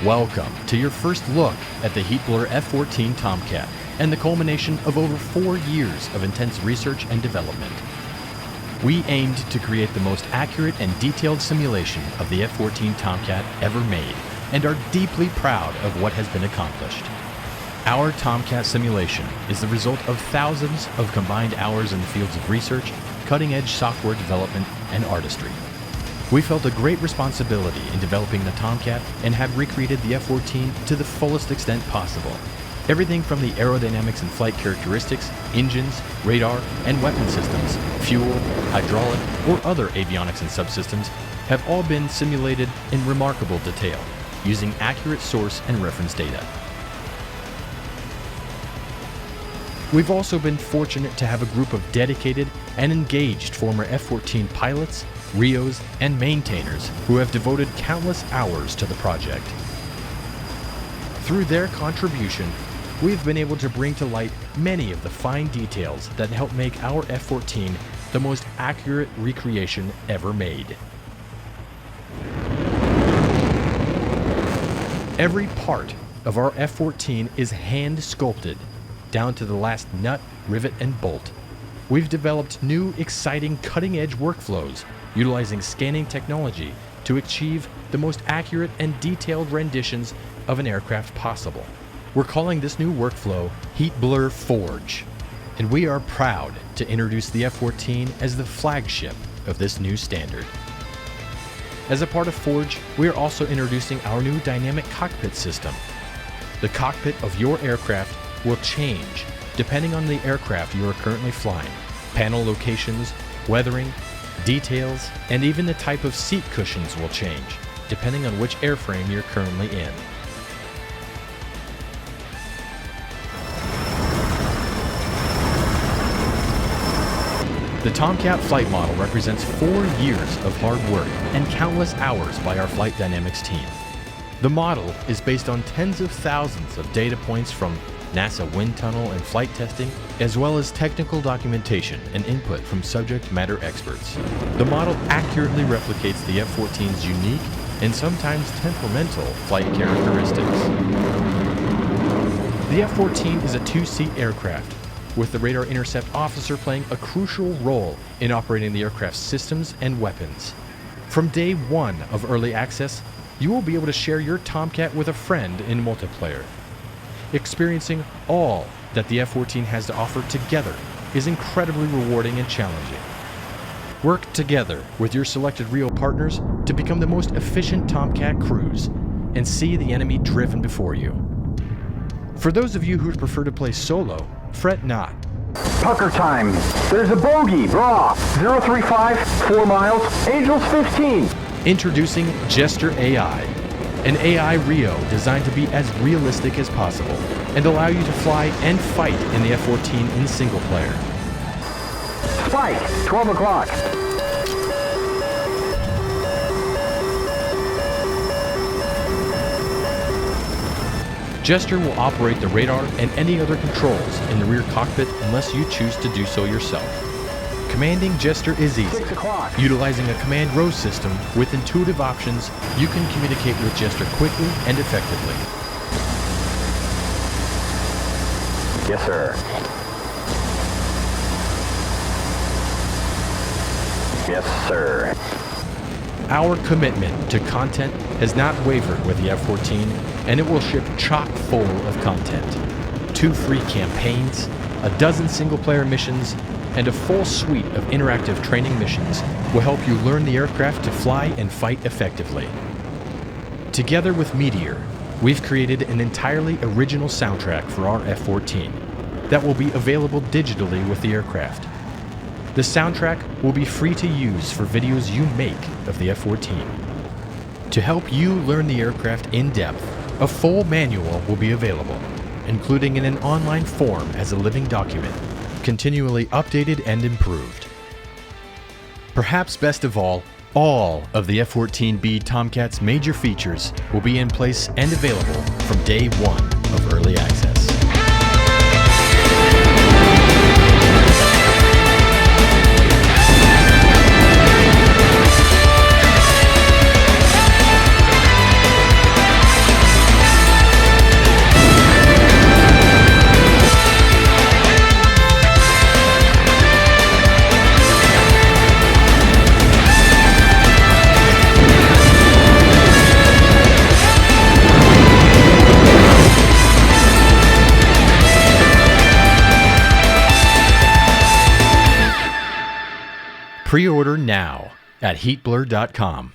Welcome to your first look at the Heatblur F-14 Tomcat and the culmination of over 4 years of intense research and development. We aimed to create the most accurate and detailed simulation of the F-14 Tomcat ever made and are deeply proud of what has been accomplished. Our Tomcat simulation is the result of thousands of combined hours in the fields of research, cutting-edge software development, and artistry. We felt a great responsibility in developing the Tomcat and have recreated the F-14 to the fullest extent possible. Everything from the aerodynamics and flight characteristics, engines, radar, and weapon systems, fuel, hydraulic, or other avionics and subsystems have all been simulated in remarkable detail, using accurate source and reference data. We've also been fortunate to have a group of dedicated and engaged former F-14 pilots, RIOs, and maintainers who have devoted countless hours to the project. Through their contribution, we've been able to bring to light many of the fine details that help make our F-14 the most accurate recreation ever made. Every part of our F-14 is hand-sculpted, down to the last nut, rivet, and bolt. We've developed new, exciting, cutting-edge workflows utilizing scanning technology to achieve the most accurate and detailed renditions of an aircraft possible. We're calling this new workflow Heatblur Forge, and we are proud to introduce the F-14 as the flagship of this new standard. As a part of Forge, we are also introducing our new dynamic cockpit system. The cockpit of your aircraft will change depending on the aircraft you are currently flying. Panel locations, weathering, details, and even the type of seat cushions will change depending on which airframe you're currently in. The Tomcat flight model represents 4 years of hard work and countless hours by our flight dynamics team. The model is based on tens of thousands of data points from NASA wind tunnel and flight testing, as well as technical documentation and input from subject matter experts. The model accurately replicates the F-14's unique and sometimes temperamental flight characteristics. The F-14 is a 2-seat aircraft, with the radar intercept officer playing a crucial role in operating the aircraft's systems and weapons. From day one of early access, you will be able to share your Tomcat with a friend in multiplayer. Experiencing all that the F-14 has to offer together is incredibly rewarding and challenging. Work together with your selected REO partners to become the most efficient Tomcat crews and see the enemy driven before you. For those of you who prefer to play solo, fret not. Pucker time. There's a bogey. Raw. 035, 4 miles, Angels 15. Introducing Jester AI, an AI REO designed to be as realistic as possible and allow you to fly and fight in the F-14 in single player. Spike, 12 o'clock. Jester will operate the radar and any other controls in the rear cockpit unless you choose to do so yourself. Commanding Jester is easy. 6 o'clock. Utilizing a command row system with intuitive options, you can communicate with Jester quickly and effectively. Yes, sir. Yes, sir. Our commitment to content has not wavered with the F-14, and it will ship chock full of content. 2 free campaigns, a dozen single-player missions, and a full suite of interactive training missions will help you learn the aircraft to fly and fight effectively. Together with Meteor, we've created an entirely original soundtrack for our F-14 that will be available digitally with the aircraft. The soundtrack will be free to use for videos you make of the F-14. To help you learn the aircraft in depth, a full manual will be available, including in an online form as a living document, continually updated and improved. Perhaps best of all of the F-14B Tomcat's major features will be in place and available from day one of early access. Pre-order now at heatblur.com.